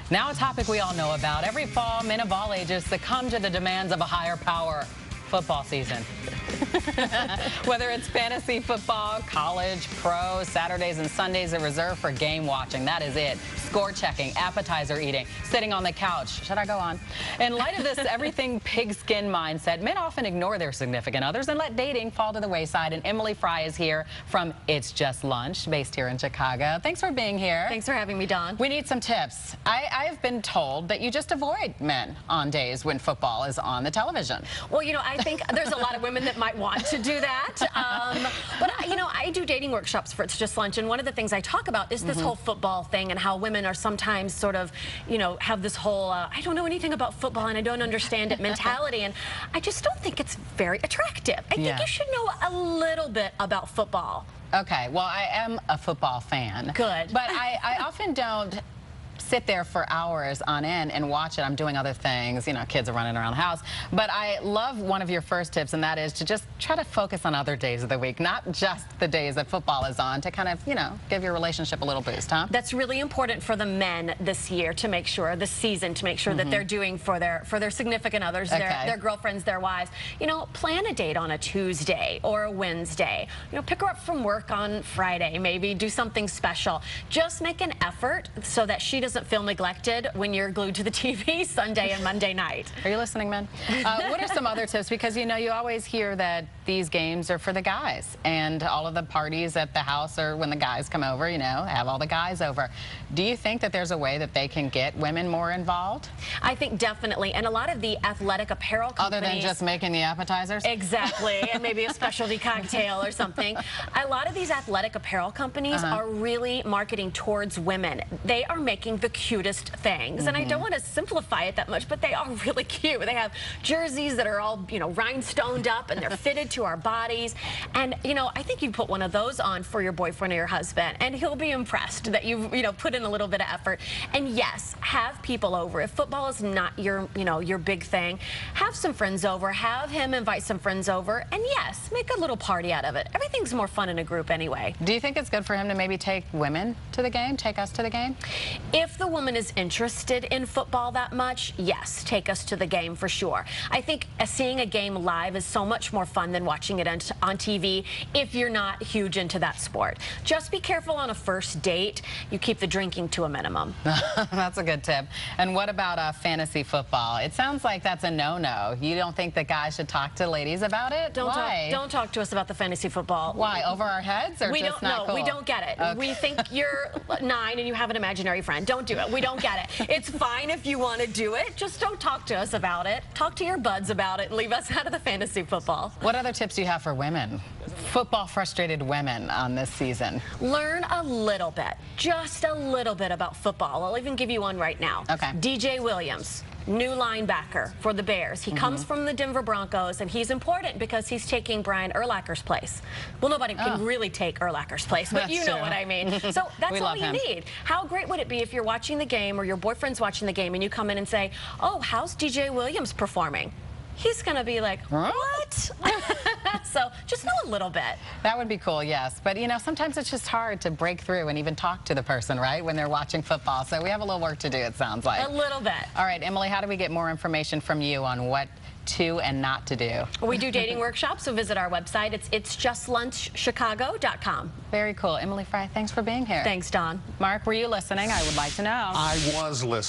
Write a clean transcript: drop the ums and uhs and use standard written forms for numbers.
Now a topic we all know about. Every fall, men of all ages succumb to the demands of a higher power. Football season. Whether it's fantasy football, college, pro, Saturdays and Sundays are reserved for game watching. That is it. Score checking, appetizer eating, sitting on the couch. Should I go on? In light of this everything pigskin mindset, men often ignore their significant others and let dating fall to the wayside. And Emily Fry is here from It's Just Lunch, based here in Chicago. Thanks for being here. Thanks for having me, Dawn. We need some tips. I've been told that you just avoid men on days when football is on the television. Well, you know, I think there's a lot of women that might want to do that. But, you know, I do dating workshops for It's Just Lunch, and one of the things I talk about is this whole football thing and how women are sometimes sort of, you know, have this whole, I don't know anything about football and I don't understand it mentality, and I just don't think it's very attractive. I think you should know a little bit about football. Okay, well, I am a football fan. Good. But I often don't sit there for hours on end and watch it. I'm doing other things, you know, kids are running around the house. But I love one of your first tips, and that is to just try to focus on other days of the week, not just the days that football is on, to kind of, you know, give your relationship a little boost, huh? That's really important for the men this year, to make sure, this season, to make sure that they're doing for their significant others, their girlfriends, their wives. You know, plan a date on a Tuesday or a Wednesday. You know, pick her up from work on Friday, maybe do something special. Just make an effort so that she doesn't feel neglected when you're glued to the TV Sunday and Monday night. Are you listening, men? What are some other tips? Because, you know, you always hear that these games are for the guys, and all of the parties at the house are when the guys come over, you know, have all the guys over. Do you think that there's a way that they can get women more involved? I think definitely, and a lot of the athletic apparel companies... Other than just making the appetizers? Exactly, and maybe a specialty cocktail or something. A lot of these athletic apparel companies are really marketing towards women. They are making the cutest things, and I don't want to simplify it that much, but they are really cute. They have jerseys that are all, you know, rhinestoned up, and they're fitted to our bodies. And, you know, I think you put one of those on for your boyfriend or your husband, and he'll be impressed that you've, you know, put in a little bit of effort. And yes, have people over. If football is not your, you know, your big thing, have some friends over. Have him invite some friends over, and yes, make a little party out of it. Everything's more fun in a group anyway. Do you think it's good for him to maybe take women to the game, take us to the game? If the woman is interested in football that much, yes, take us to the game for sure. I think seeing a game live is so much more fun than watching it on TV if you're not huge into that sport. Just be careful on a first date. You keep the drinking to a minimum. That's a good tip. And what about fantasy football? It sounds like that's a no-no. You don't think that guys should talk to ladies about it? Why? Don't talk to us about the fantasy football. Why? Over our heads, or we just don't, not cool? We don't get it. Okay. We think you're 9 and you have an imaginary friend. Don't do it. We don't get it. It's fine if you want to do it. Just don't talk to us about it. Talk to your buds about it and leave us out of the fantasy football. What other tips do you have for women? Football frustrated women on this season. Learn a little bit, just a little bit about football. I'll even give you one right now. Okay. DJ Williams, new linebacker for the Bears. He comes from the Denver Broncos, and he's important because he's taking Brian Urlacher's place. Well, nobody can really take Urlacher's place, but you know what I mean. So that's all you need. How great would it be if you're watching the game or your boyfriend's watching the game and you come in and say, oh, how's DJ Williams performing? He's going to be like, what? So just know a little bit. That would be cool, yes. But, you know, sometimes it's just hard to break through and even talk to the person, right, when they're watching football. So we have a little work to do, it sounds like. A little bit. All right, Emily, how do we get more information from you on what to and not to do? We do dating workshops, so visit our website. It's itsjustlunchchicago.com. Very cool. Emily Fry, thanks for being here. Thanks, Dawn. Mark, were you listening? I would like to know. I was listening.